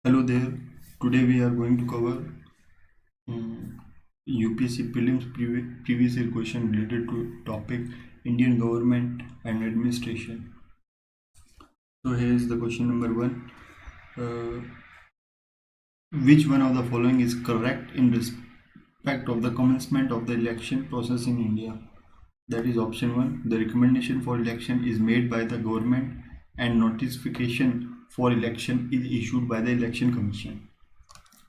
Hello there. Today we are going to cover UPSC prelims previous year question related to topic Indian government and administration. So here is the question number one. Uh, which one of the following is correct in respect of the commencement of the election process in India? That is option one. The recommendation for election is made by the government and notification for election is issued by the election commission.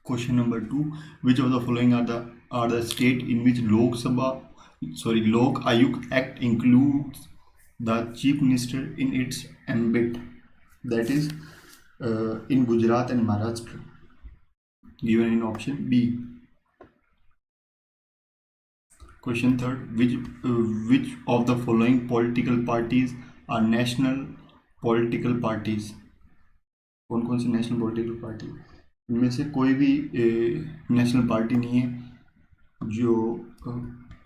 Question number two: which of the following are the state in which Lok Ayukt Act includes the chief minister in its ambit? That is in Gujarat and Maharashtra. Given in option B. Question third: which of the following political parties are national political parties? कौन कौन सी national political party? इनमें से कोई भी national party नहीं है जो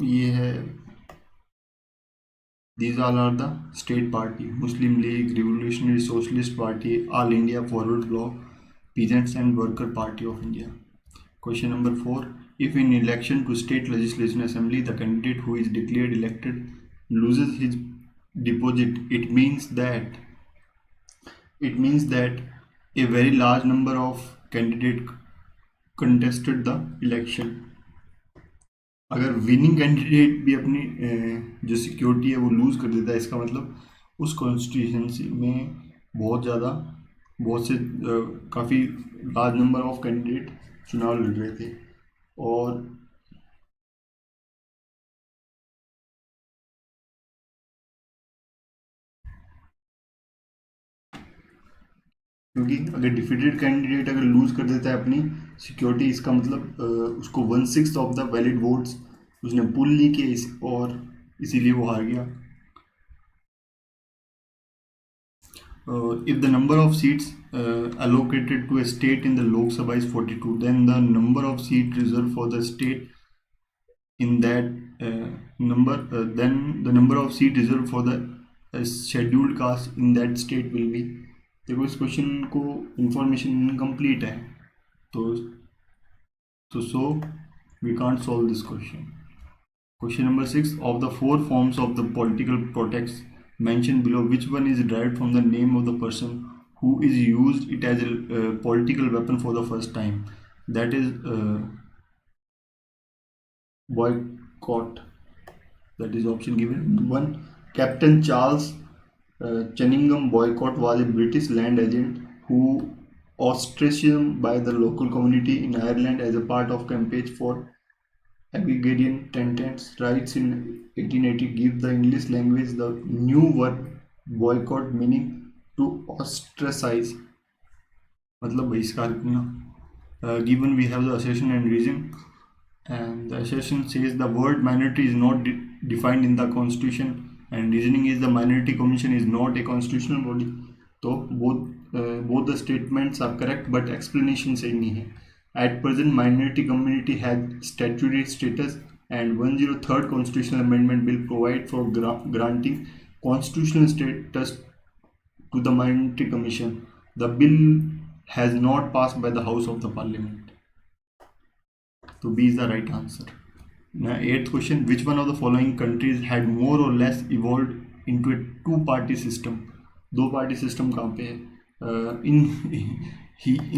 ये है. These all are the state party: Muslim League, Revolutionary Socialist Party, All India Forward Bloc, Peasants and Worker Party of India. Question number 4: if in election to state legislation assembly the candidate who is declared elected loses his deposit, it means that a very large number of candidates contested the election. अगर winning candidate भी अपनी जो security है वो loose कर देता है, इसका मतलब उस कॉन्स्टिट्यूंसी में बहुत से काफ़ी लार्ज नंबर ऑफ कैंडिडेट चुनाव लड़ रहे थे. और क्योंकि अगर डिफीटेड कैंडिडेट अगर लूज़ कर देता है अपनी सिक्योरिटी, इसका मतलब उसको 1/6 ऑफ द वैलिड वोट्स उसने पुल नहीं किए और इसीलिए वो हार गया. If the number of seats allocated to a state in the Lok Sabha is 42, then the number of seats reserved for the state in that then the number of seats reserved for the scheduled caste in that state will be. देखो इस question को information incomplete है, तो so we can't solve this question. Question number 6: of the 4 forms of the political protest mentioned below, which one is derived from the name of the person who is used it as a political weapon for the first time? That is boycott. That is option given 1. Captain Charles Cunningham Boycott was a British land agent who ostracism by the local community in Ireland as a part of campaign for Agrarian tenants rights in 1880 give the English language the new word boycott, meaning to ostracize, मतलब बहिष्कार करना. Given we have the assertion and reason, and the assertion says the word minority is not defined in the constitution, and reasoning is the minority commission is not a constitutional body. तो both the statements are correct, but explanation सही नहीं है. At present, minority community has statutory status, and 103rd Constitutional Amendment Bill provide for granting constitutional status to the Minority Commission. The bill has not passed by the House of the Parliament. So B is the right answer. Now, 8th question: which one of the following countries had more or less evolved into a two-party system? दो party system कहाँ पे है?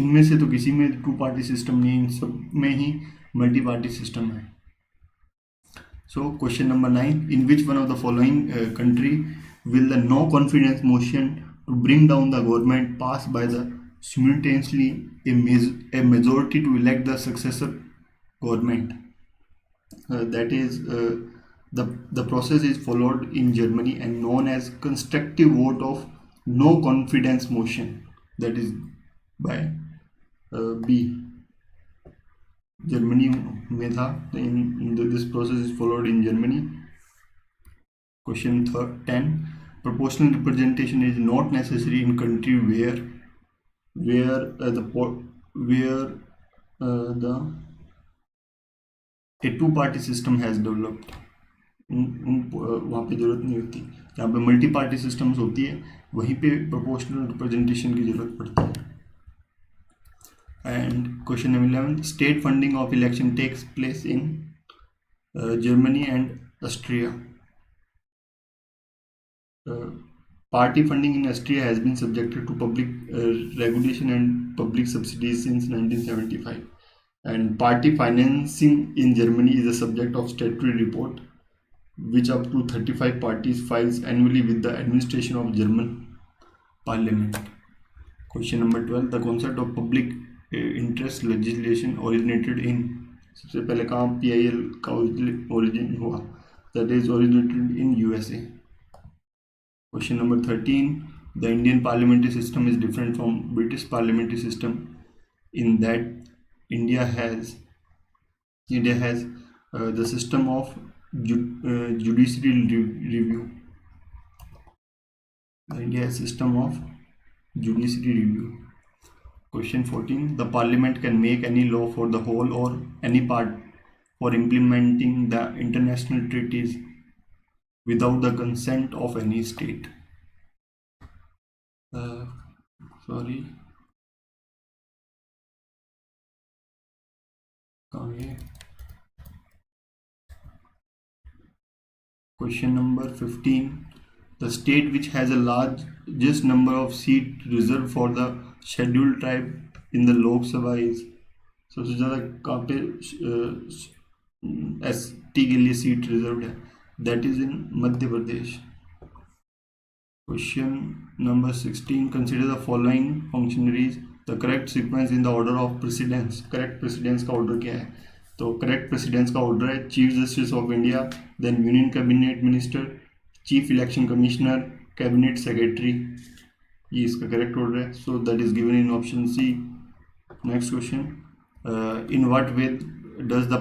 इनमें से तो किसी में to party system नहीं, इन सब में ही मल्टी पार्टी सिस्टम है. So question number 9: in which one of the following country will the no confidence motion to bring down the government pass by the simultaneously a majority to elect the successor government? That is the process is followed in Germany and known as constructive vote of no confidence motion. That is by B. Germany में था. This process is followed in Germany. Question 10: proportional representation is not necessary in country where a two-party system has developed. वहाँ पे जरूरत नहीं होती. जहाँ पे multi party systems होती है वहीं पे प्रोपोर्शनल रिप्रेजेंटेशन की जरूरत पड़ती है. And question number 11, state funding of election takes place in Germany and Austria. Party funding in Austria has been subjected to public regulation and public subsidies since 1975. And party financing in Germany is a subject of statutory report, which up to 35 parties files annually with the administration of German parliament. Question number 12, the concept of public interest legislation originated in, सबसे पहले कहाँ PIL का origin हुआ, that is originated in USA. Question number 13, the Indian parliamentary system is different from British parliamentary system in that India has the system of judiciary review. India has system of judiciary review. Question 14, the parliament can make any law for the whole or any part for implementing the international treaties without the consent of any state. Sorry. Okay. Question number 15. The state which has a largest number of seats reserved for the scheduled tribe in the Lok Sabha is, सबसे ज़्यादा कहाँ पे ST के लिए seat reserved है, that is in Madhya Pradesh. Question number 16. Consider the following functionaries, the correct sequence in the order of precedence. Correct precedence का order क्या है? तो correct precedence का order है Chief Justice of India, then Union Cabinet Minister, Chief Election Commissioner, Cabinet Secretary. ये इसका correct order है. So that is given in option C. Next question. In what way does the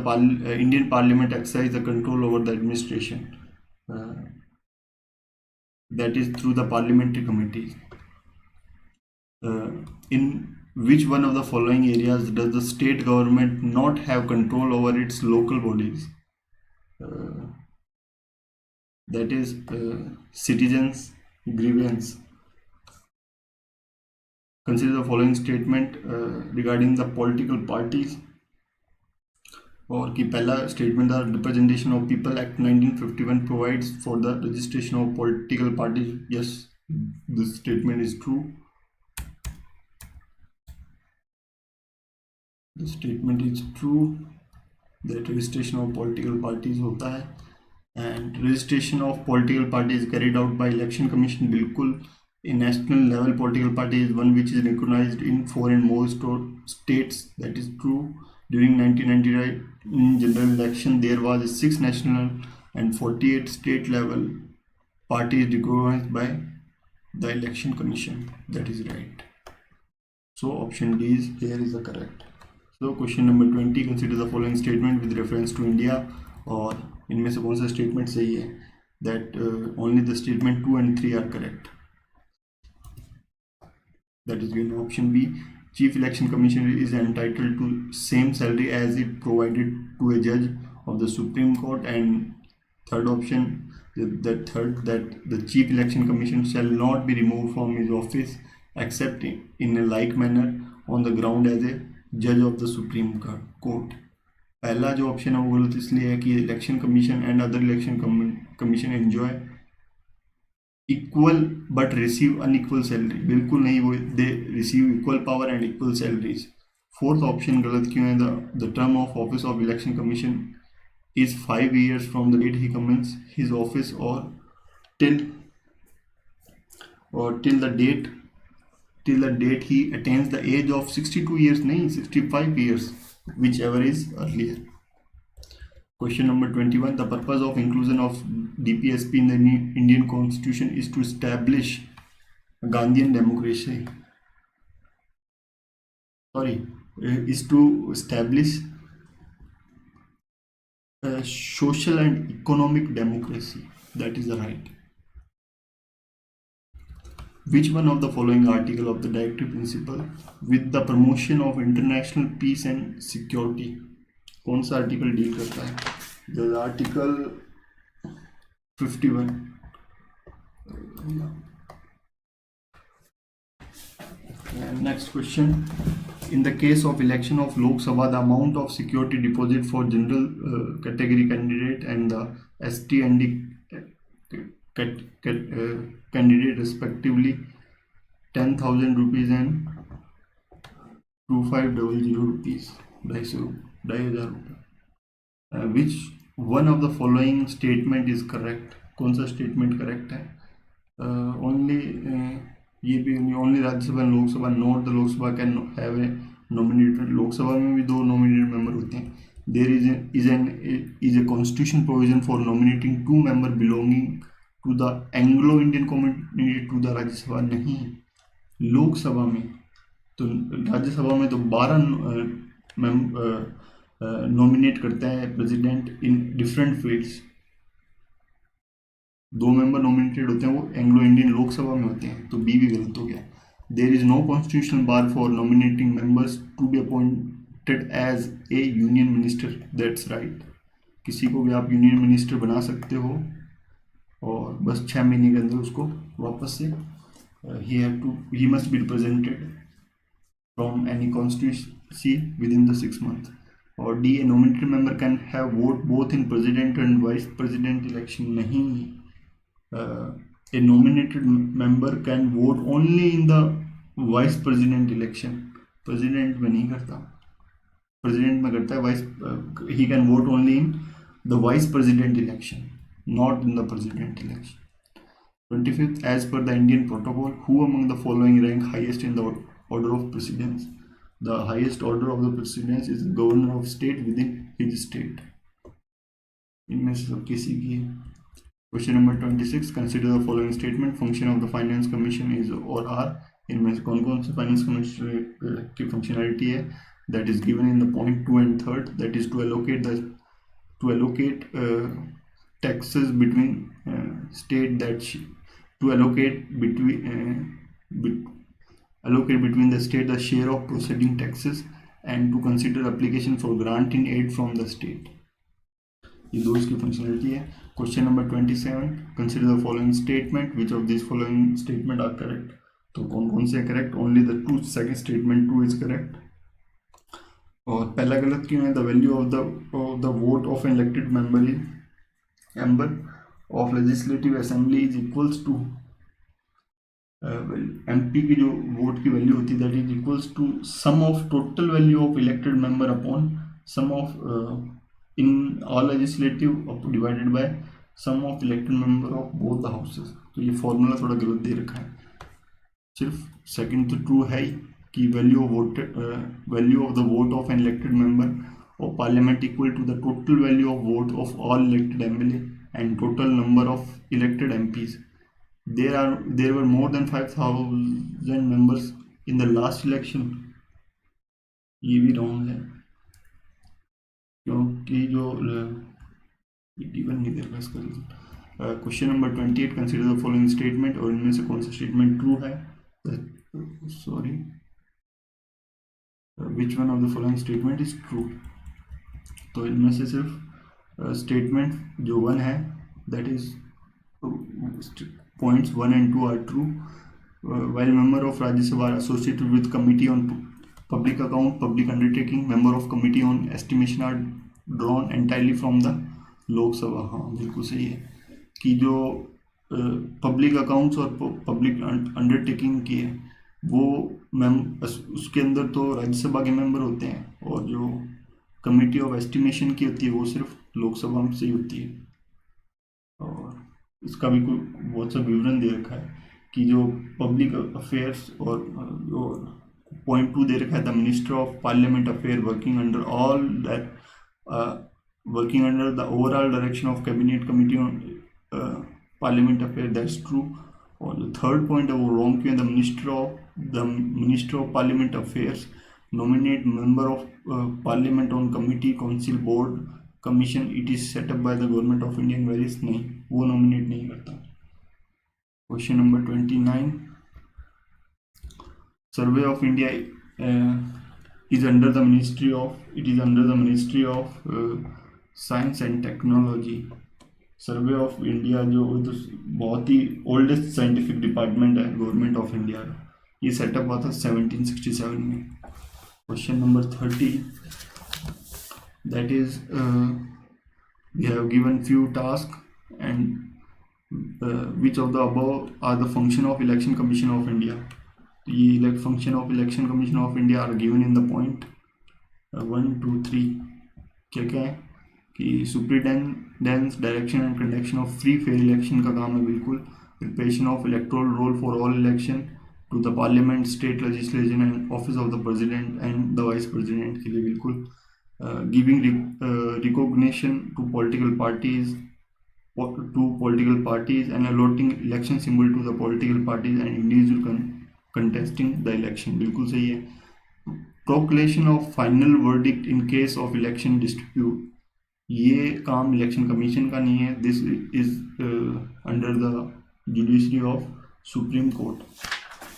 Indian Parliament exercise the control over the administration? That is through the parliamentary committees. In which one of the following areas does the state government not have control over its local bodies? That is citizens' grievance. Consider the following statement regarding the political parties. और कि पहला statement the representation of people act 1951 provides for the registration of political parties. Yes, this statement is true. The statement is true that registration of political parties होता है. And registration of political party is carried out by election commission. बिल्कुल. A national level political party is one which is recognized in 4 and more states. That is true. During 1999 general election, there was 6 national and 48 state level parties recognized by the election commission. That is right. So option D is the correct. So question number 20, consider the following statement with reference to India. और इनमें से कौन सा statement सही है? That only the statement 2 and 3 are correct. That is given option B. Chief Election Commissioner is entitled to same salary as it provided to a judge of the Supreme Court. And third option, that the Chief Election Commissioner shall not be removed from his office except in a like manner on the ground as a judge of the Supreme Court. पहला जो option है वो गलत इसलिए है कि election commission and other election commission enjoy equal but receive unequal salary. बिल्कुल नहीं, वो they receive equal power and equal salaries. Fourth option गलत क्यों है? The term of office of election commission is 5 years from the date he commences his office or till the date he attains the age of 62 years, नहीं 65 years, whichever is earlier. Question number 21. The purpose of inclusion of DPSP in the Indian Constitution is to establish Gandhian democracy. Is to establish social and economic democracy. That is right. Which one of the following article of the directive principle with the promotion of international peace and security? कौन सा article deal करता है? The article 51. And next question. in the case of election of Lok Sabha, the amount of security deposit for general category candidate and the ST and D candidate respectively 10,000 rupees and 2500 rupees, 2,500 रुपये. Which one of the following statement is correct? कौन सा statement correct है? ये भी only Rajya Sabha and Lok Sabha, not the Lok Sabha can have a nominated. Lok Sabha में भी 2 nominated member होते हैं. There is a constitution provision for nominating 2 members belonging to the Anglo-Indian community to the Rajya Sabha. नहीं, लोकसभा में तो राज्यसभा में तो 12 नॉमिनेट करता है president in different fields. 2 member nominated होते हैं, वो एंग्लो इंडियन लोकसभा में होते हैं, तो बी भी गलत हो गया. There is no constitutional bar for nominating members to be appointed as a union minister. That's right. किसी को भी आप यूनियन मिनिस्टर बना सकते हो और बस 6 महीने के अंदर उसको वापस से he must be represented from any constituency within the 6 months. और D, a nominated member can have vote both in president and vice president election. नहीं, a nominated member can vote only in the vice president election. President में नहीं करता, president में करता है vice. He can vote only in the vice president election, not in the president election. 25th, as per the Indian protocol, who among the following rank highest in the order of precedence? The highest order of the precedence is the governor of state within his state. इनमें से सब किसी की है. Question number 26. Consider the following statement. Function of the finance commission is or are. इनमें से कौन कौन से finance commission की functionality है? That is given in the point 2 and 3rd. That is to allocate taxes between state to allocate between the state the share of processing taxes and to consider application for granting aid from the state. ये दो इसकी functionality है. Question number 27. Consider the following statement. Which of this following statement are correct? तो कौन कौन से correct? Only the 2 second statement 2 is correct. और पहला गलत क्यों है? The value of the vote of elected member of legislative assembly is equals to MP की जो वोट की वैल्यू होती है that is equals to sum of total value of elected member upon some of in all legislative divided by sum of elected member of both the houses. तो ये formula थोड़ा गलत दे रखा है. सिर्फ सेकंड तो ट्रू है ही कि value of the vote of an elected member of parliament equal to the total value of vote of all elected MLA and total number of elected MPs. There were more than 5,000 members in the last election. ये भी wrong है क्योंकि जो even नहीं दे रहा इसका reason. Question number 28. Consider the following statement. और इनमें से कौन सा स्टेटमेंट ट्रू है? Sorry, which one of the following statement is true? तो इनमें से सिर्फ स्टेटमेंट जो 1 है that is points 1 and 2 are true. While member of Rajya Sabha are associated with committee on public account, public undertaking, member of committee on estimation are drawn entirely from the Lok Sabha. हाँ बिल्कुल सही है कि जो public accounts और public undertaking की है वो उसके अंदर तो राज्यसभा के मेंबर होते हैं और जो कमिटी ऑफ एस्टिमेशन की होती है वो सिर्फ लोकसभा से ही होती है. और इसका भी कोई बहुत सा विवरण दे रखा है कि जो पब्लिक अफेयर्स और पॉइंट 2 दे रखा है the minister of parliament affair working under the overall direction of cabinet committee on parliament affair. That's true. और जो थर्ड पॉइंट है वो रॉन्ग क्यों? The minister of parliament affairs nominate member of parliament on committee, council, board, commission it is set up by the government of India. Varies नहीं, वो nominate नहीं करता. Question number 29. Survey of India is under the Ministry of Science and Technology. Survey of India जो तो बहुत ही oldest scientific department है government of India का. ये सेटअप हुआ था 1767 में. Question number 30, that is, we have given few tasks, and which of the above are the function of Election Commission of India? The function of Election Commission of India are given in the point 1, 2, 3. क्या क्या है कि superintendence, direction and conduction of free fair election का काम है बिल्कुल, preparation of electoral roll for all election to the parliament, state legislation and office of the president and the vice president के लिए बिल्कुल, giving recognition to political parties and allotting election symbol to the political parties and individual contesting the election, बिल्कुल सही है. Proclamation of final verdict in case of election dispute, ये काम election commission का नहीं है. This is under the judiciary of supreme court.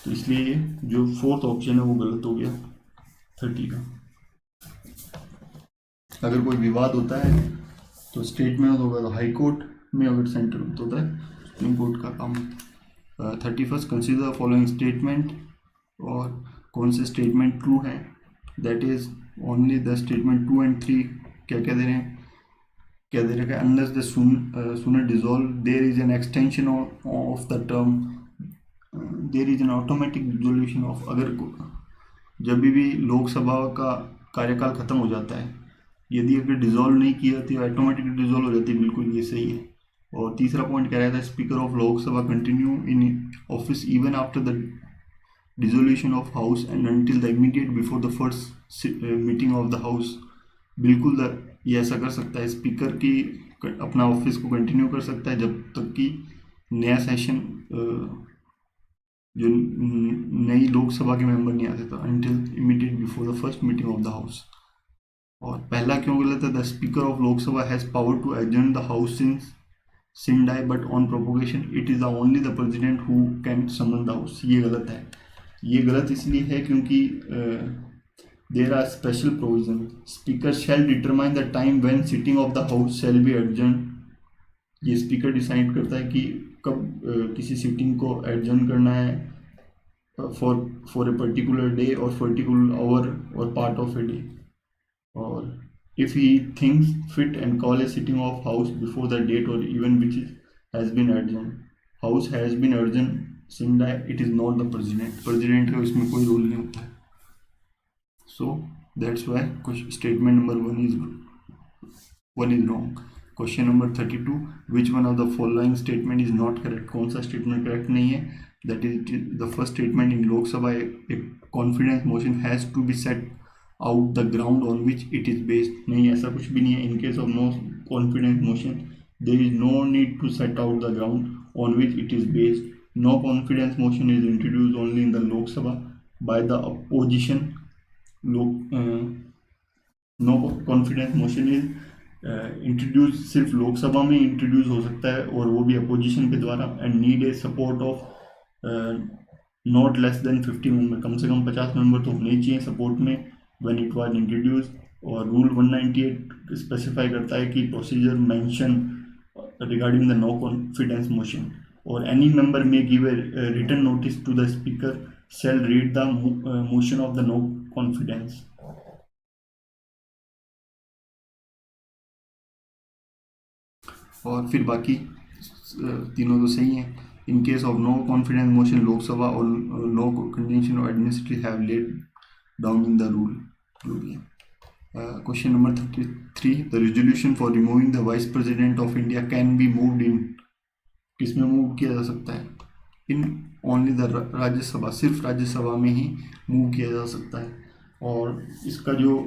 तो इसलिए जो फोर्थ ऑप्शन है वो गलत हो गया 30 का. अगर कोई विवाद होता है तो स्टेट में होगा तो हाई कोर्ट में, अगर सेंटर में तो होता है सुप्रीम कोर्ट का काम. 31, कंसीडर फॉलोइंग स्टेटमेंट, और कौन से स्टेटमेंट ट्रू है? That is only the statement 2 and 3. क्या क्या दे रहे हैं? क्या दे रहे हैं? Unless the sooner dissolve there is an extension of the term, there is an automatic dissolution of. अगर जब भी लोकसभा का कार्यकाल खत्म हो जाता है, यदि अगर डिसॉल्व नहीं किया तो ऑटोमेटिकली डिसॉल्व हो जाती है, बिल्कुल ये सही है. और तीसरा पॉइंट कह रहा था, speaker of Lok Sabha continue in office even after the dissolution of house and until the immediate before the first meeting of the house. बिल्कुल ये ऐसा कर सकता है, स्पीकर की अपना ऑफिस को कंटिन्यू कर सकता है जब तक कि नया सेशन जो नई लोकसभा के मेंबर नहीं आते था, until immediate before the first meeting of the house. और पहला क्यों गलत है? The speaker of Lok Sabha has power to adjourn the house since sin die, but on provocation it is only the president who can summon the house. ये गलत है. ये गलत इसलिए है क्योंकि there are special provision. Speaker shall determine the time when sitting of the house shall be adjourned. ये speaker decide करता है कि कब किसी सिटिंग को एडजर्न करना है फॉर ए पर्टिकुलर डे और पर्टिकुलर आवर और पार्ट ऑफ ए डे. और if he thinks fit and call a sitting of house before the date or even which has been adjourned. House has been adjourned, sin die, it is not the president. President का इसमें कोई role नहीं होता है. So that's why statement number 1 is wrong. Question number 32, which one of the following statement is not correct? कौन सा statement correct नहीं है? That is the first statement in Lok Sabha, a confidence motion has to be set out the ground on which it is based. नहीं, ऐसा कुछ भी नहीं है. In case of no confidence motion, there is no need to set out the ground on which it is based. No confidence motion is introduced only in the Lok Sabha by the opposition. No confidence motion is introduce सिर्फ लोकसभा में introduce हो सकता है और वो भी opposition के द्वारा, and need a support of not less than 50 member. कम से कम 50 मेंबर तो होने ही चाहिए सपोर्ट में when it was introduced. और रूल 198 स्पेसिफाई करता है कि procedure mention regarding the no confidence motion, और any member may give a written notice to the speaker shall read the motion of the no confidence. और फिर बाकी तीनों तो सही हैं. In case of no confidence motion, Lok Sabha और no condition of administrative have laid down in the rule. Question number 33, the resolution for removing the vice president of India can be moved in. किसमें move किया जा सकता है? In only the Rajya Sabha, सिर्फ राज्यसभा में ही move किया जा सकता है. और इसका जो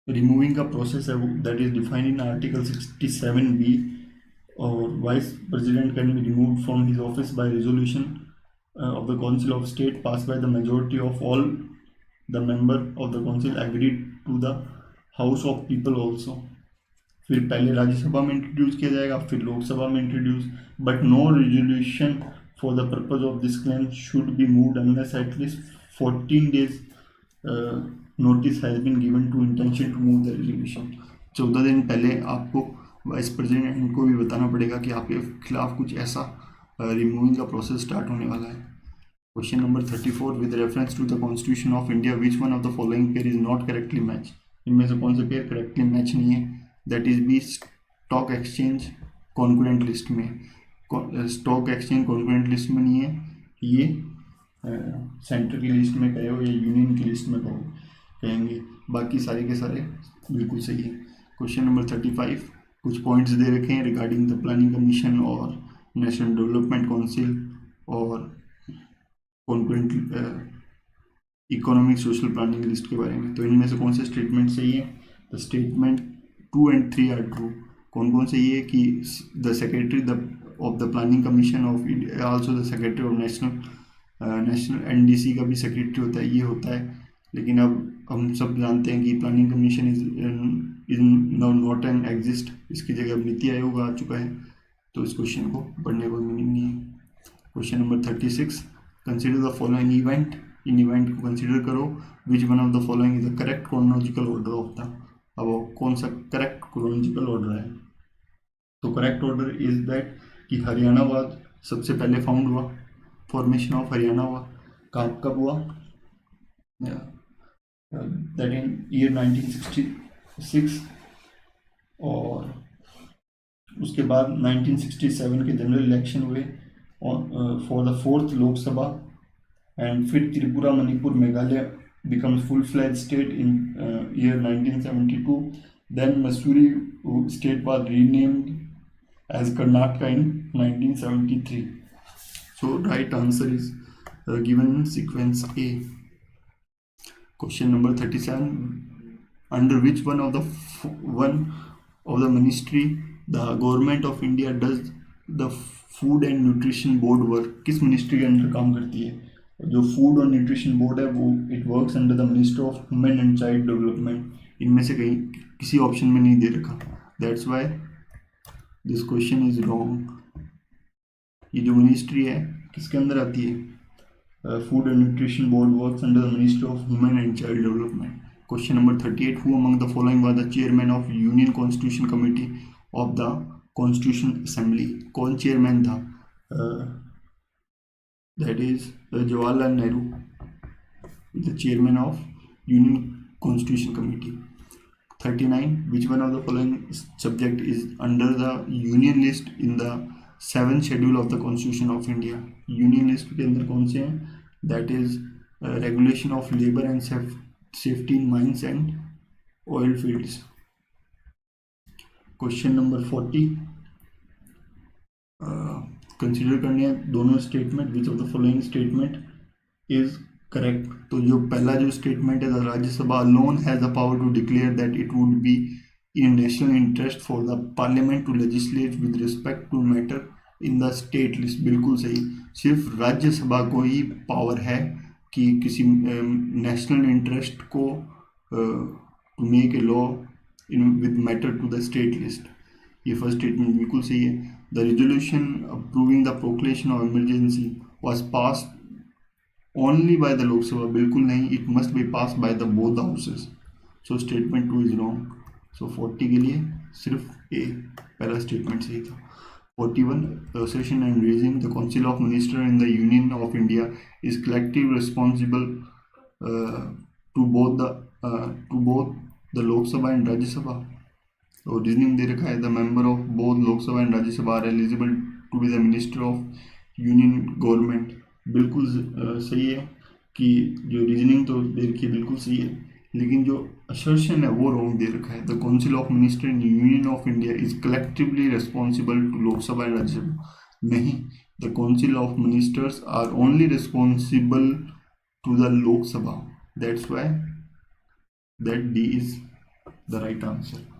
रिमूविंग का प्रोसेस है that is defined in article 67B. और vice president can be removed from his office by resolution of the Council of State passed by the majority of all the member of the council agreed to the House of People also. फिर पहले राज्यसभा में introduce किया जाएगा, फिर लोकसभा में introduce. But no resolution for the purpose of this claim should be moved unless at least 14 days notice has been given to intention to move the resolution. 14 दिन पहले आपको वाइस प्रेसिडेंट को भी बताना पड़ेगा कि आपके खिलाफ कुछ ऐसा रिमूविंग का प्रोसेस स्टार्ट होने वाला है. Question number 34, with reference to the Constitution of India, which one of the following pair is not correctly matched? इनमें से कौन से पेयर करेक्टली मैच नहीं है? That is B stock exchange concurrent list में। स्टॉक एक्सचेंज कॉन्करेंट लिस्ट में नहीं है, ये सेंटर की लिस्ट में कहे हो या यूनियन की लिस्ट में कहेंगे, बाकी सारे के सारे बिल्कुल सही है। क्वेश्चन नंबर 35, कुछ पॉइंट्स दे रखे हैं रिगार्डिंग द प्लानिंग कमीशन और नेशनल डेवलपमेंट काउंसिल और concurrent economic social planning list के बारे में। तो इनमें से कौन से स्टेटमेंट सही है? The statement 2 and 3 are true. कौन कौन से ये कि the secretary of the planning commission of India also the secretary of national NDC का भी सेक्रेटरी होता है, ये होता है। लेकिन अब हम सब जानते हैं कि planning commission is now not an exist, इसकी जगह अब नीति आयोग आ चुका है, तो इस क्वेश्चन को पढ़ने को मीनिंग नहीं है। Question number 36, consider the following event. In event को कंसिडर करो, विच one of the following is the correct chronological order of the. अब वो कौन सा करेक्ट क्रोनोलॉजिकल ऑर्डर है? तो करेक्ट ऑर्डर इज दैट कि हरियाणावाद सबसे पहले फाउंड हुआ, फॉर्मेशन ऑफ हरियाणा हुआ, कब हुआ? दैट इन ईयर 1966, और उसके बाद 1967 के जनरल इलेक्शन हुए for the 4th Lok Sabha, and फिर Tripura Manipur Meghalaya becomes full-fledged state in year 1972. Then Missouri state was renamed as Karnataka in 1973. So right answer is given in sequence A. Question number 37, under which one of the ministry the government of India does the food and nutrition board work? किस ministry के अंदर काम करती है? जो food और nutrition board है वो it works under the minister of women and child development. इनमें से कहीं किसी ऑप्शन में नहीं दे रखा, that's why this question is wrong. ये जो मिनिस्ट्री है किसके अंदर आती है? Food and nutrition board works under the minister of women and child development. Question number 38, who among the following was the chairman of union constitution committee of the constitution assembly? कौन chairman था? That is Jawaharlal Nehru, the chairman of Union Constitution Committee. 39, which one of the following subject is under the Union list in the 7th schedule of the Constitution of India? Union list के अंदर कौन से हैं? That is regulation of labor and safety in mines and oil fields. Question number 40, consider करने हैं दोनों statement, which of the following statement is correct. तो जो पहला जो स्टेटमेंट है, the Rajya Sabha alone has the power to declare that it would be in national interest for the parliament to legislate with respect to matter in the state list. बिल्कुल सही, सिर्फ राज्यसभा को ही power है कि किसी नेशनल इंटरेस्ट को to make a law in with matter to the state list. ये first statement बिल्कुल सही है। The resolution approving the proclamation of emergency was passed only by the Lok Sabha. बिल्कुल नहीं, it must be passed by the both the houses. So statement 2 is wrong. So 40 के लिए सिर्फ A पहला statement सही था। 41, association and raising the Council of Ministers in the Union of India is collective responsible to both the Lok Sabha and Rajya Sabha. तो reasoning दे रखा है, the member of both Lok Sabha and Rajya Sabha are eligible to be the minister of union government. बिल्कुल सही है कि जो reasoning तो दे रखी है बिल्कुल सही है, लेकिन जो असर्शन है वो रॉन्ग दे रखा है। The council of minister in union of India is collectively responsible to Lok Sabha and Rajya Sabha. नहीं, the council of ministers are only responsible to the Lok Sabha, that's why that D is the right answer.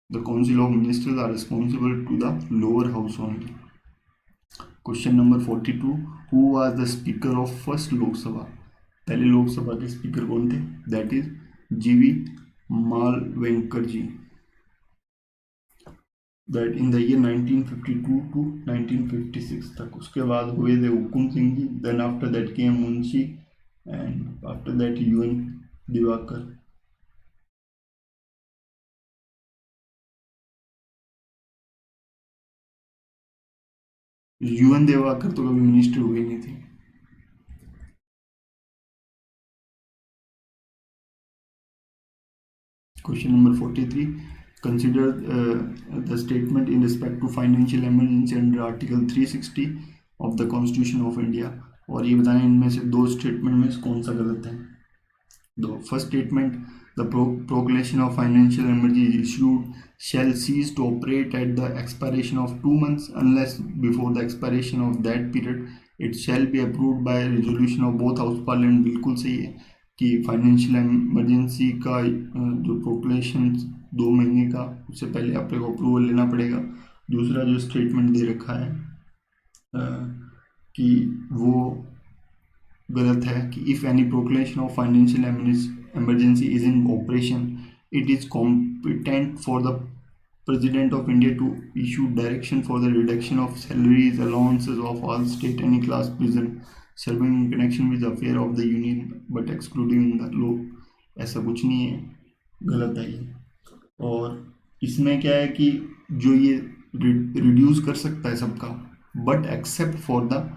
The Council of Ministers are responsible to the lower house only. Question number 42, who was the speaker of first Lok Sabha? पहले लोकसभा के speaker कौन थे? That is GV मालवेंकर ji. That in the year 1952 to 1956 तक। उसके बाद हुए थे Hukum Singh ji, then after that came Munshi, and after that UN Diwakar. UN देवाकर तो कभी मिनिस्टर हुए नहीं थे। Question number 43, consider the statement in respect to financial emergency under article 360 of the constitution of India, और ये बताएं इनमें से दो स्टेटमेंट में कौन सा गलत है। The first statement, the proclamation of financial emergency issued shall cease to operate at the expiration of 2 months unless before the expiration of that period it shall be approved by resolution of both house parliament। बिल्कुल सही है कि financial emergency का जो प्रोक्लेशन 2 महीने का, उससे पहले आपको अप्रूवल लेना पड़ेगा। दूसरा जो स्टेटमेंट दे रखा है कि वो गलत है कि if any proclamation of financial emergency is in operation it is competent for the president of India to issue direction for the reduction of salaries allowances of all state any class prison serving in connection with affair of the union but excluding the law. ऐसा कुछ नहीं है, गलत है ये। और इसमें क्या है कि जो ये रिड्यूस कर सकता है सबका, but except for the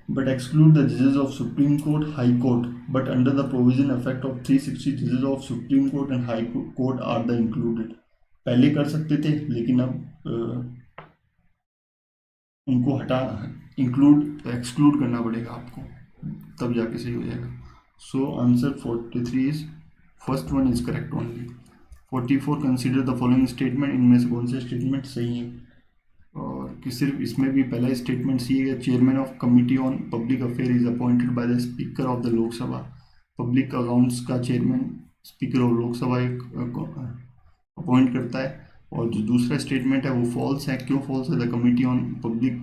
but exclude the judges of Supreme Court, High Court, but under the provision effect of 360 judges of Supreme Court and High Court are the included। पहले कर सकते थे लेकिन अब उनको हटा एक्सक्लूड करना पड़ेगा आपको, तब जाके सही हो जाएगा। So answer 43 is first one is correct only. 44, consider the following statement, इनमें से कौन से स्टेटमेंट सही है। और कि सिर्फ इसमें भी पहला स्टेटमेंट सी है, chairman of committee on public affair is appointed by the speaker of the Lok Sabha. Public accounts का chairman speaker of Lok Sabha appoint करता है। और जो दूसरा स्टेटमेंट है वो फॉल्स है। क्यों फॉल्स है? The committee on public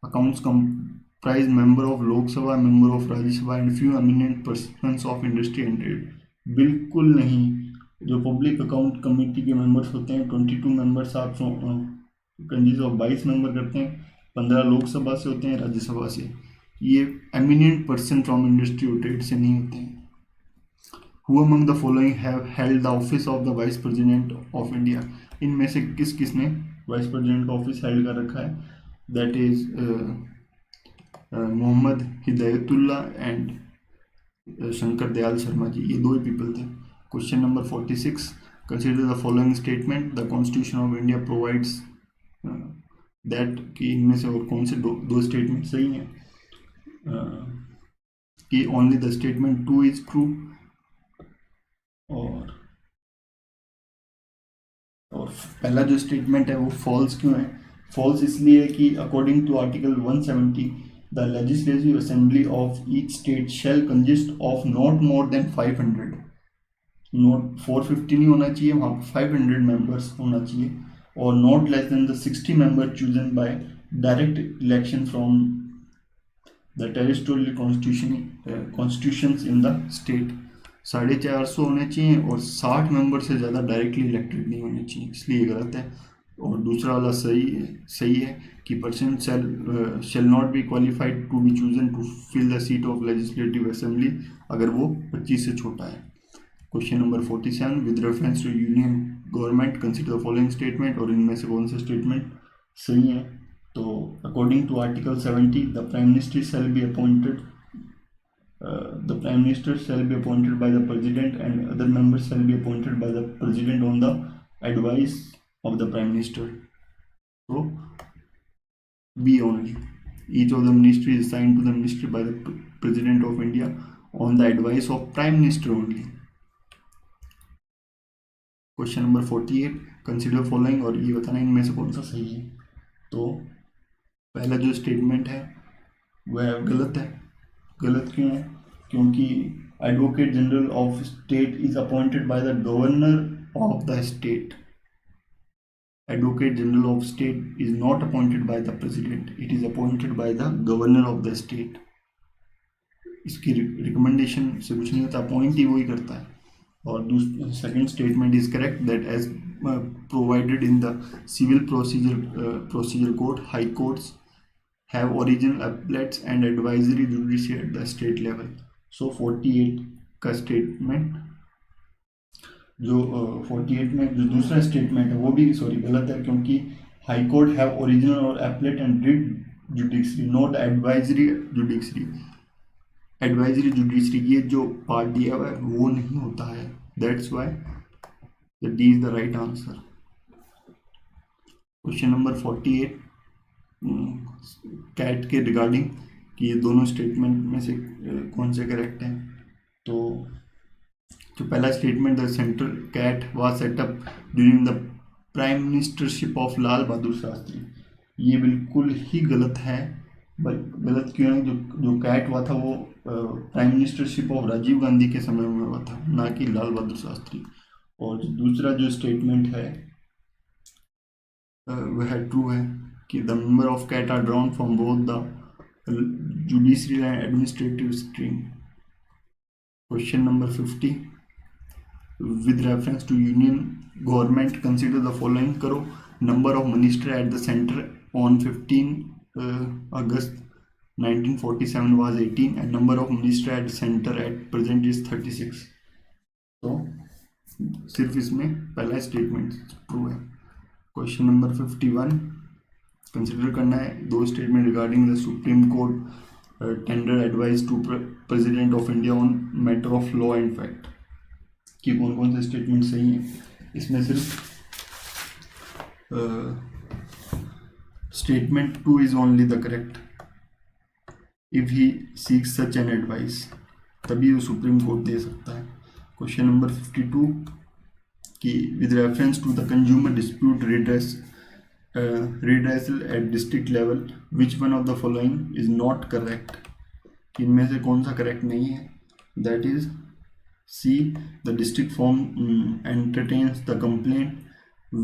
accounts comprise member of Lok Sabha, member of Rajya Sabha and few eminent persons of industry and trade. बिल्कुल नहीं। जो पब्लिक अकाउंट कमेटी के मेंबर्स होते हैं 22 मेंबर्स आप कंजीज ऑफ 22 मेंबर करते हैं, 15 लोकसभा से होते हैं, राज्यसभा से। ये एमिनेंट पर्सन फ्रॉम इंडस्ट्री और ट्रेड से नहीं होते हैं। Who among the following have held the office of the vice president of India. इनमें से किस किस ने वाइस प्रेसिडेंट का ऑफिस हेल्ड कर रखा है? That is Mohammad Hidayatullah and Shankar Dayal Sharma ji, ये दो ही पीपल थे। Question number 46, consider the following statement, the constitution of India provides that, कि इनमें से और कौन से दो स्टेटमेंट सही हैं। कि only the statement 2 is true. और पहला जो स्टेटमेंट है वो फॉल्स क्यों है? फॉल्स इसलिए कि according to article 170 the legislative assembly of each state shall consist of not more than 500, not 450 नहीं होना चाहिए, वहाँ पर 500 मेंबर्स होना चाहिए। और not less then the 60 member chosen bye direct election from the territorial constitutions in the state. 450 होने चाहिए और 60 मेंबर से ज़्यादा डायरेक्टली इलेक्टेड नहीं होने चाहिए, इसलिए गलत है। और दूसरा वाला सही है कि person shall not be qualified to be chosen to fill the seat of legislative assembly अगर वो 25 से छोटा है। Question number 47, with reference to union government consider the following statement, और इनमें से कौन से स्टेटमेंट सही है। तो according to article 70 the prime minister shall be appointed the prime minister shall be appointed by the president and other members shall be appointed by the president on the advice of the prime minister। So B only, each of the ministry is assigned to the ministry by the president of India on the advice of prime minister only। Question number 48, consider following, और ये बताना इनमें से कौन सा सही है। तो पहला जो स्टेटमेंट है वह गलत है। गलत क्यों है? क्योंकि advocate general of state is appointed by the governor of the state. Advocate general of state is not appointed by the president, it is appointed by the governor of the state. इसकी recommendation से कुछ नहीं होता, appoint ही वही करता है। और second statement is correct that as provided in the civil procedure code high courts have original appellates and advisory judiciary at the state level। So 48 का स्टेटमेंट जो 48 में जो दूसरा स्टेटमेंट है वो भी गलत है, क्योंकि हाई कोर्ट हैव ओरिजिनल और applet and writ judiciary not advisory judiciary. Advisory judiciary, ये जो पार्ट दिया हुआ है वो नहीं होता है, that's why the D is the right answer. Question number 48 CAT के रिगार्डिंग कि ये दोनों स्टेटमेंट में से कौन से करेक्ट हैं। तो जो पहला statement, the central CAT was set up during the prime ministership of Lal Bahadur Shastri, ये बिल्कुल ही गलत है। गलत क्यों है? जो कैट हुआ था वो prime ministership of Rajiv Gandhi के समय में हुआ था, ना कि लाल बहादुर शास्त्री। और दूसरा जो स्टेटमेंट है वह ट्रू है कि the member of CAT are drawn from both the judiciary and administrative stream. Question number 50, with reference to union government consider the following करो। number of minister at the center on 15 August 1947 was 18 and number of minister at the center at present is 36। तो सिर्फ इसमें पहला statement true है। Question number 51 consider करना है दो statement regarding the supreme court tender advice to president of India on matter of law and fact, कि कौन कौन से स्टेटमेंट सही हैं। इसमें सिर्फ statement 2 is only the correct, if he seeks such an advice, तभी वो सुप्रीम कोर्ट दे सकता है। क्वेश्चन नंबर 52 कि with reference to the consumer dispute redressal at district level which one of the following is not correct, इनमें से कौन सा correct नहीं है। That is C. The district form entertains the complaint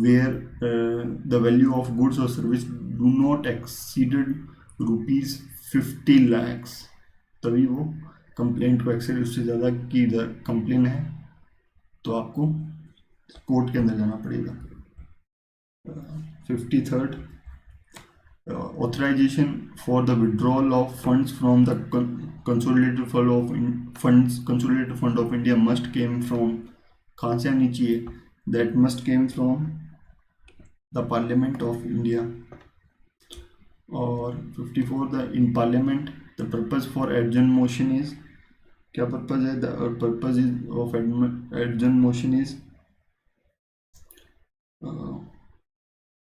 where the value of goods or service do not exceeded rupees 50 lakhs, तभी वो complaint को accessed उससे ज़्यादा की कंप्लेन है तो आपको कोर्ट के अंदर जाना पड़ेगा। 53rd authorization for the withdrawal of funds from the consolidated fund of India must came from, कहाँ से आनी चाहिए? That must came from the Parliament of India। और 54 the in Parliament the purpose for adjourn motion is, क्या purpose है? The purpose is of adjourn motion is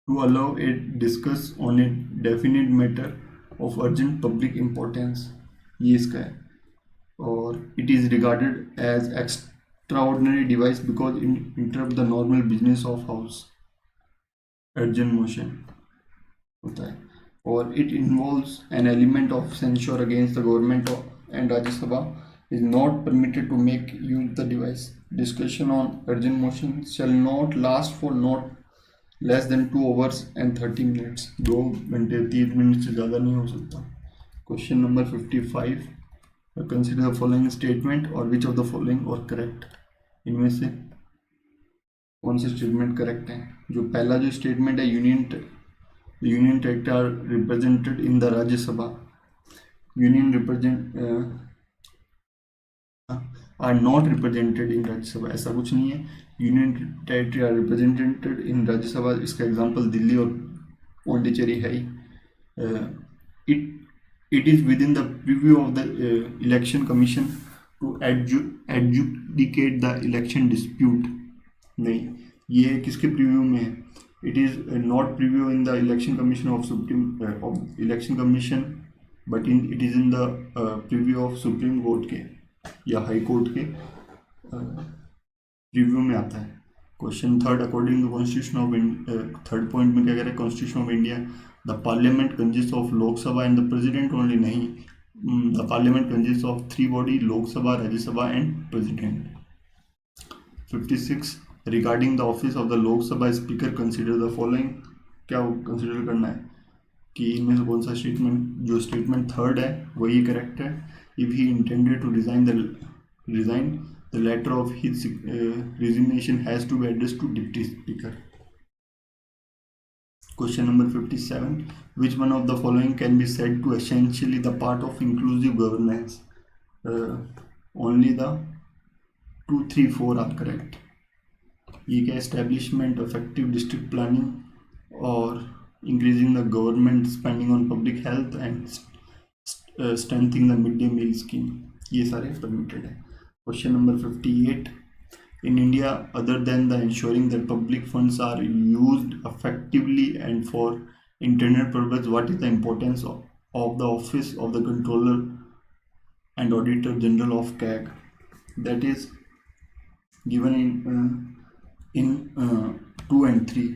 to allow a discuss on a definite matter of urgent public importance, ये इसका है। और it is regarded as extraordinary device because it interrupt the normal business of house, urgent motion होता है। और it involves an element of censure against the government and Rajya Sabha is not permitted to make use the device। Discussion on urgent motion shall not last for not less than 2 hours and 30 minutes, 2 घंटे 30 minute से ज़्यादा नहीं हो सकता। Question number 55 consider the following statement और विच of the following और correct, इनमें से कौन से स्टेटमेंट करेक्ट हैं। जो पहला जो स्टेटमेंट है union territory are represented in the Rajya Sabha, union are not represented in Rajya Sabha, ऐसा कुछ नहीं है। Union territory are represented in Rajya Sabha, इसका एग्जांपल दिल्ली और पौंडीचेरी है ही। It is within the purview of the election commission to adjudicate the election dispute, नहीं, ये किसके प्रीव्यू में है? It is not purview in the election commission of supreme election commission, but it is in the purview of supreme court के या high court के review में आता है। Question 3 according to constitution of third point में क्या कह रहे हैं? Constitution of India the parliament consist of Lok Sabha and the president only, नहीं, the parliament consist of 3 body, Lok Sabha, Rajya Sabha and president. 56 regarding the office of the Lok Sabha speaker consider the following, क्या consider करना है कि इनमें से कौन सा स्टेटमेंट, जो स्टेटमेंट 3rd है वही करेक्ट है। If he intended to resign the letter of his resignation has to be addressed to deputy speaker। question number 57 which one of the following can be said to essentially the part of inclusive governance? only the 2, 3, 4 are correct। ये क्या? establishment effective district planning और increasing the government spending on public health and strengthening the midday meal scheme। ये सारे permitted है। Question number 58, in India, other than the ensuring that public funds are used effectively and for intended purpose, what is the importance of the office of the controller and auditor general of CAG? That is given in 2 and 3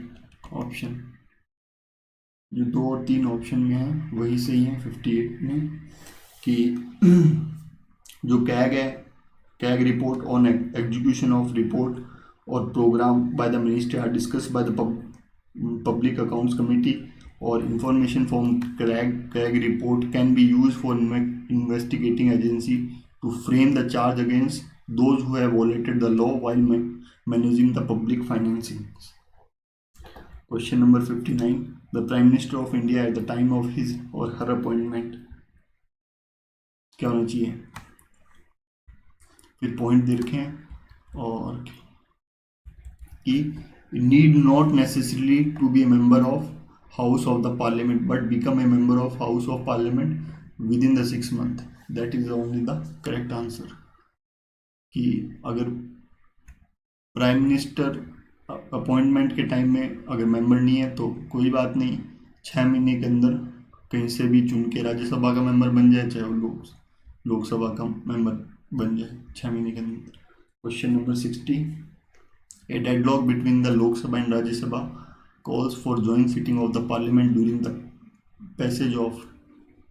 option. जो 2 और 3 option में है वही सही है 58 में, कि जो कैग है, CAG report on execution of report और programme by the ministry are discuss by the public accounts committee, और information from CAG report can be use for investigating agency to frame the charge against those who have violated the law while managing the public financing. Question number 59, the Prime Minister of India at the time of his or her appointment, क्या होना चाहिए? फिर point दे रखे हैं, और कि need not necessarily to be a member of House of the Parliament but become a member of House of Parliament within the 6 months. That is only the correct answer. कि अगर प्राइम मिनिस्टर अपॉइंटमेंट के time में अगर member नहीं है तो कोई बात नहीं, 6 महीने के अंदर कहीं से भी चुन के राज्यसभा का मेंबर बन जाए, चाहे वो लोकसभा का मेंबर बन जाए 6 महीने के अंदर। Question number 60, A deadlock between the Lok Sabha and Rajya Sabha calls for joint sitting of the parliament during the passage of,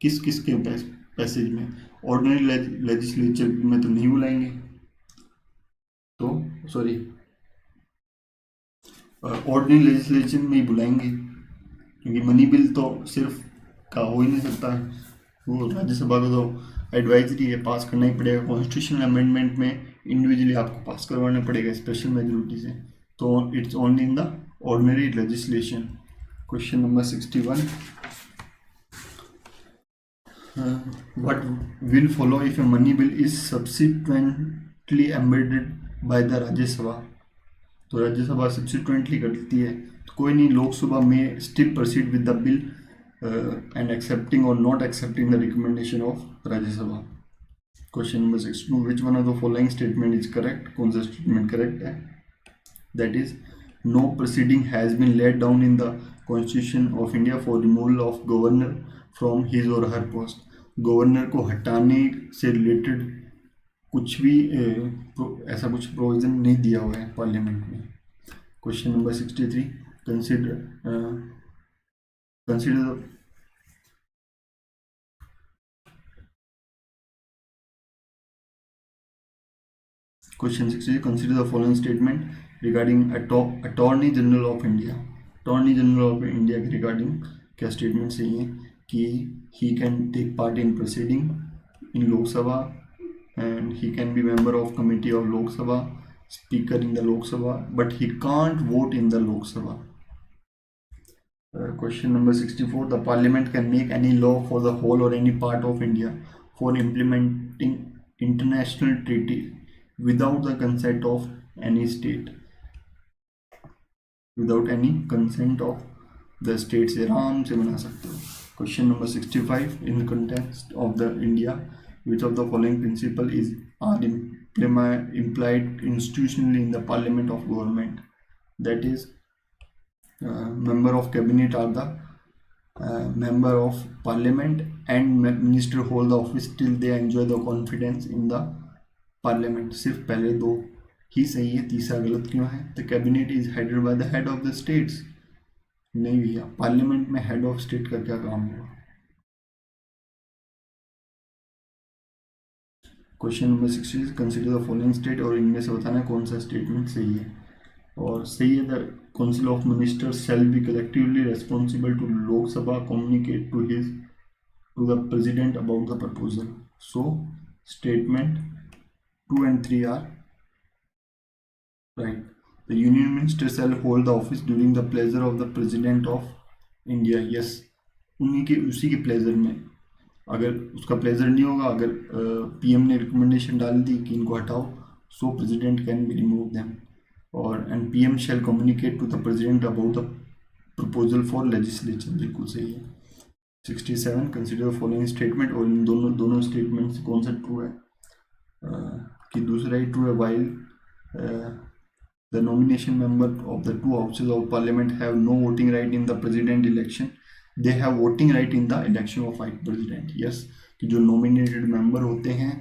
किस किस के पैसेज में? ऑर्डिनरी लेजिस्लेचर में तो नहीं बुलाएंगे, तो सॉरी ऑर्डिनरी लेजिस्लेशन में ही बुलाएंगे, क्योंकि मनी बिल तो सिर्फ का हो ही नहीं सकता है, वो राज्यसभा को तो एडवाइजरी है, पास करना ही पड़ेगा। कॉन्स्टिट्यूशनल अमेंडमेंट में इंडिविजुअली आपको पास करवाना पड़ेगा स्पेशल मेजोरिटी से, तो it's only in the ordinary legislation. Question number 61, what will follow if a money bill is subsequently amended by the Rajya Sabha? तो राज्यसभा सब्सिक्वेंटली करती है तो कोई नहीं, लोकसभा में still proceed with the bill and excepting और not excepting the recommendation of Rajya Sabha. Question number 62, which one of the following statement is correct? कौन सा स्टेटमेंट करेक्ट है? That is no proceeding has been laid down in the constitution of India for removal of governor from his और her post. Governor को हटाने से related कुछ भी ऐसा कुछ प्रोविजन नहीं दिया हुआ है पार्लियामेंट में। Question number 63, consider question 63, consider the following statement regarding attorney general of India. Attorney general of India के रिगार्डिंग क्या स्टेटमेंट सही है? कि he can take part in proceeding in Lok Sabha and he can be member of committee of Lok Sabha, speaker in the Lok Sabha, but he can't vote in the Lok Sabha. Question number 64, the parliament can make any law for the whole or any part of India for implementing international treaty without the consent of any state, without any consent of the state से आराम से बना सकते हो। Question number 65, in the context of the India, which of the following principle are implied institutionally in the parliament of government? That is, member of cabinet are the member of parliament and minister hold the office till they enjoy the confidence in the parliament। सिर्फ पहले 2 ही सही है, तीसरा गलत क्यों है? The cabinet is headed by the head of the states। नहीं भैया, पार्लियामेंट में हेड ऑफ स्टेट का क्या काम होगा? Question number 60, consider the following state, और इनमें से बताना कौन सा स्टेटमेंट सही है। और सही है, the council of ministers shall be collectively responsible to Lok Sabha communicate to the president about the proposal. So statement 2 and 3 are right. The union minister shall hold the office during the pleasure of the president of India. Yes, उसी के pleasure में, अगर उसका pleasure नहीं होगा, अगर PM ने recommendation डाल दी कि इनको हटाओ, so president can be remove them, और and PM shall communicate to the president about the proposal for legislature. बिल्कुल सही है। 67, कंसिडर द फॉलोइंग स्टेटमेंट, और इन दोनों स्टेटमेंट से कौन सा ट्रू है? कि दूसरा ही ट्रू है, while the nomination member of the two houses of parliament have no voting right in the president election, they have voting right in the election of vice president. Yes, कि जो nominated member होते हैं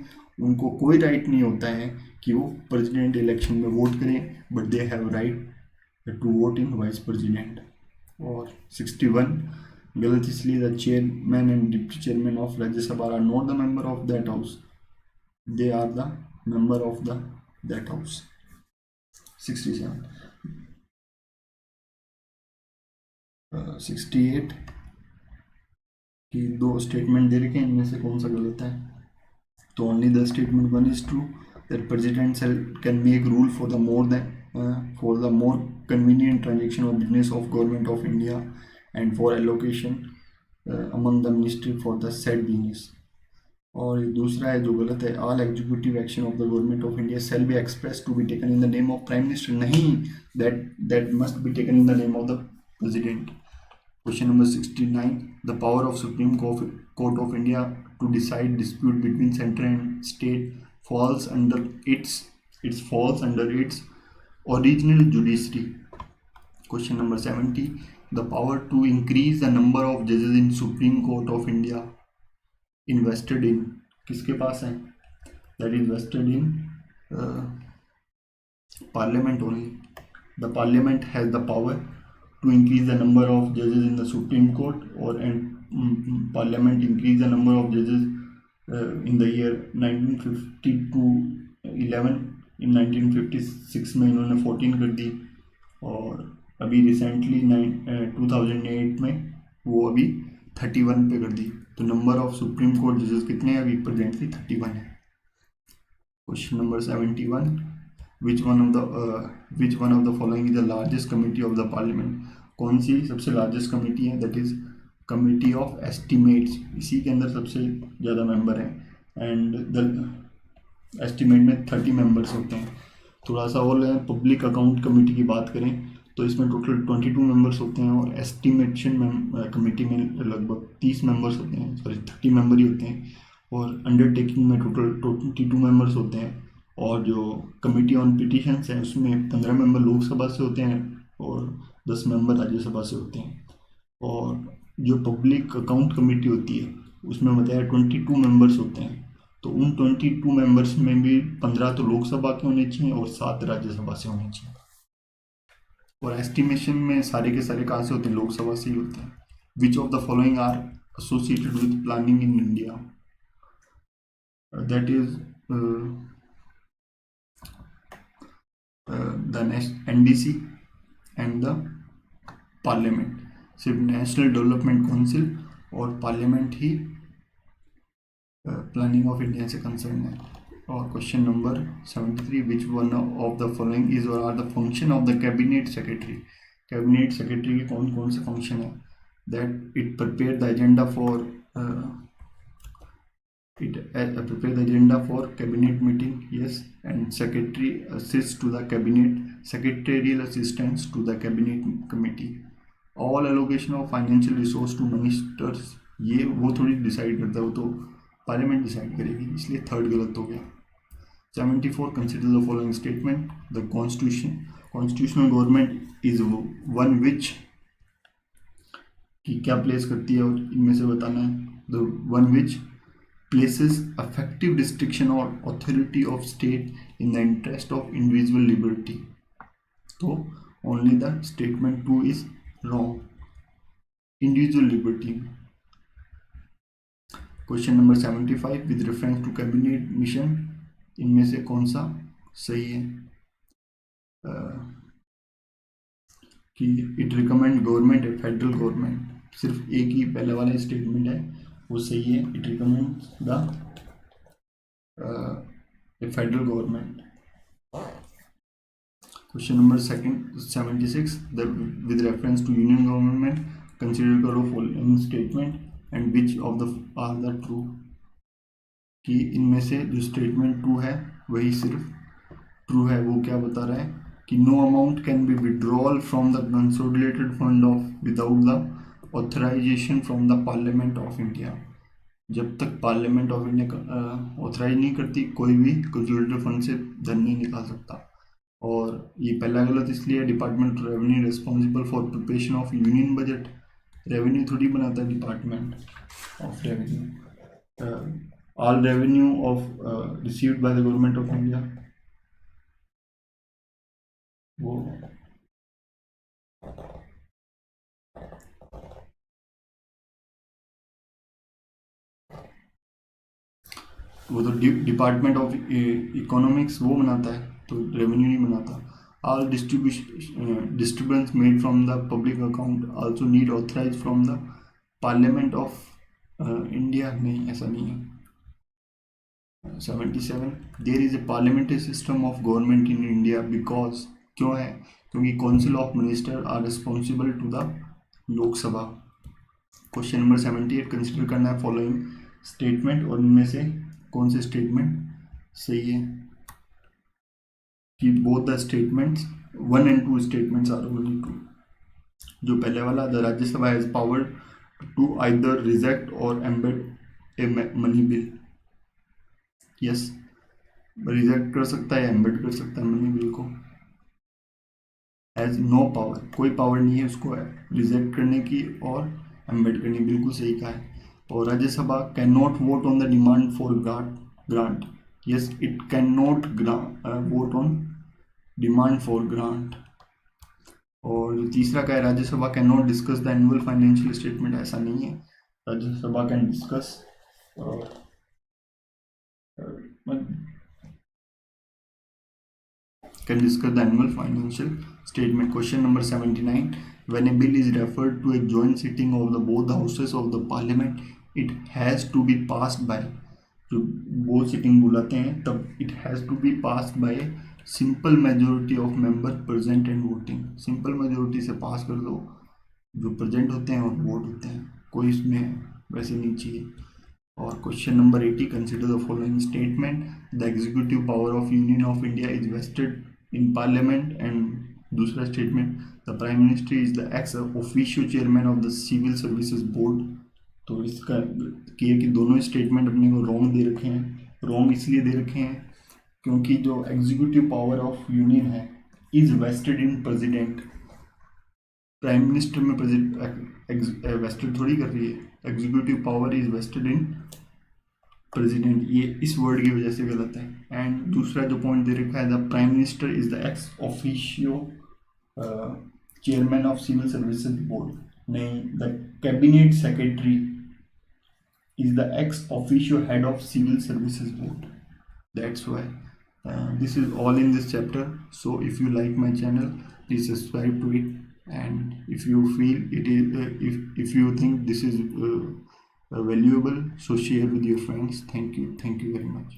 उनको कोई right नहीं होता है कि वो president election में वोट करें, but they have right to vote in vice president. और 61 गलत इसलिए, the chairman and deputy chairman of Rajya Sabha are not the member of that house, they are the member of the that house. 67 68 कि दो statement दे रखे हैं, इनमें से कौन सा गलत है? तो only the statement one is true, that president can make rule for the more convenient transaction of business of government of India and for allocation among the ministry for the set business. और दूसरा है जो गलत है, all executive action of the government of India shall be express to be taken in the name of prime minister. नहीं, that must be taken in the name of the president. Question number 69, the power of supreme court of India to decide dispute between centre and state falls under its original judiciary. Question number 70, the power to increase the number of judges in Supreme Court of India invested in किसके पास है? That is vested in Parliament only. The Parliament has the power to increase the number of judges in the Supreme Court, and Parliament increased the number of judges in the year 1950 to 11. in 1956 में इन्होंने 14 कर दी, और अभी recently 2008 में वो अभी 31 पे कर दी. तो नंबर ऑफ सुप्रीम कोर्ट जजेस कितने हैं? अभी प्रेजेंटली 31 है. Question number 71, which one of the following is the largest committee of the parliament? कौन सी सबसे लार्जेस्ट कमिटी है? That is committee of estimates. इसी के अंदर सबसे ज़्यादा मेंबर हैं, एंड द एस्टिमेट में 30 मेंबर्स होते हैं. थोड़ा सा और पब्लिक अकाउंट कमेटी की बात करें तो इसमें टोटल 22 मेंबर्स होते हैं, और एस्टिमेशन कमेटी में लगभग 30 मेंबर्स होते हैं, 30 मेंबर ही होते हैं, और अंडरटेकिंग में टोटल 22 मेंबर्स होते हैं. और जो कमेटी ऑन पिटिशंस है उसमें 15 मेंबर लोकसभा से होते हैं और 10 मेंबर राज्यसभा से होते हैं. और जो पब्लिक अकाउंट कमेटी होती है उसमें बताया 22 मेंबर्स होते हैं. तो उन 22 मेंबर्स में भी 15 तो लोकसभा के होने चाहिए और 7 राज्यसभा से होने चाहिए. और एस्टिमेशन में सारे के सारे कहाँ से होते हैं? लोकसभा से ही होते हैं. Which of the following are associated with planning in India? That is the NDC and the parliament. सिर्फ नेशनल डेवलपमेंट काउंसिल और पार्लियामेंट ही प्लानिंग ऑफ इंडिया से कंसर्न है. और question number 73, which one of the following is और are the function of the cabinet secretary? Cabinet secretary के कौन कौन से फंक्शन है? That it prepare the agenda for cabinet meeting. Yes, and secretary assist to the cabinet, secretarial assistance to the cabinet committee. All allocation of financial resource to ministers, ये वो थोड़ी decide करता है, वो तो पार्लियामेंट डिसाइड करेगी, इसलिए third गलत हो गया. 74, consider the following statement. The constitutional government is one which, कि क्या प्लेस करती है, और इनमें से बताना है. The one which places affective restriction और authority of state in the interest of individual liberty. तो only the statement 2 is wrong. Individual liberty. Question number 75, with reference to cabinet mission, इनमें से कौन सा सही है? कि इट रिकमेंड गवर्नमेंट है, फेडरल गवर्नमेंट. सिर्फ एक ही पहले वाला स्टेटमेंट है वो सही है. It recommend the federal government. Question number 76, with reference to union government consider करो following statement and which of the are the true. कि इनमें से जो स्टेटमेंट 2 है वही सिर्फ ट्रू है. वो क्या बता रहा है कि no amount can be withdrawal from the consolidated fund of without the authorisation from the parliament of India. जब तक पार्लियामेंट ऑफ इंडिया ऑथराइज नहीं करती कोई भी कंसोलिडेटेड फंड से धन नहीं निकाल सकता। और ये पहला गलत इसलिए, department revenue responsible for preparation of union budget. Revenue थोड़ी बनाता है department of revenue. All revenue of received by the government of India, वो तो डिपार्टमेंट ऑफ इकोनॉमिक्स वो बनाता है, तो रेवेन्यू नहीं बनाता। All distributions made from the public account also need authorise from the parliament of India. नहीं, ऐसा नहीं है। 77, there is a parliamentary system of government in India because, क्यों है, क्योंकि council of minister are responsible to the Lok Sabha. Question number 78, consider करना है following statement और इनमें से कौन से स्टेटमेंट सही है। कि both the statements 1 and 2 statements are only true. जो पहले वाला, the Rajya Sabha has power to either reject और amend a money bill. Yes, reject कर सकता है, एम्बेड कर सकता है मनी बिल को। हैज नो पावर, कोई पावर नहीं है उसको रिजेक्ट करने की और एम्बेड करने, बिल्कुल सही कहा है। और Rajya Sabha can not vote on the demand for grant. Yes, it can not vote on demand for grant. और जो तीसरा का है, Rajya Sabha can not discuss the annual financial statement. ऐसा नहीं है, Rajya Sabha can discuss the annual financial statement. Question number 79. When a bill is referred to a joint sitting of the both the houses of the parliament, it has to be passed by, जो both sitting बुलाते हैं तब, it has to be passed by simple majority of member present and voting. Simple majority से पास कर दो, जो present होते हैं और वोट होते हैं, कोई इसमें वैसे नहीं चाहिए। और question number 80, consider the following statement, the executive power of union of India is vested in parliament. And दूसरा statement, the prime minister is the ex officio chairman of the civil services board. तो इसका कि दोनों statement अपने को wrong दे रखे हैं। Wrong इसलिए दे रखे हैं क्योंकि जो एग्जीक्यूटिव पावर ऑफ यूनियन है is vested in president. Prime minister में वेस्टेड थोड़ी कर रही है, executive power is vested in president, ये इस वर्ड की वजह से गलत है। एंड दूसरा जो पॉइंट दे रखा है, the prime minister is the ex officio chairman of civil services board. नहीं, the cabinet secretary is the ex officio head of civil services board. That's why this is all in this chapter. So if you like my channel, please subscribe to it, and if you feel it is if you think this is valuable, so share with your friends. Thank you very much.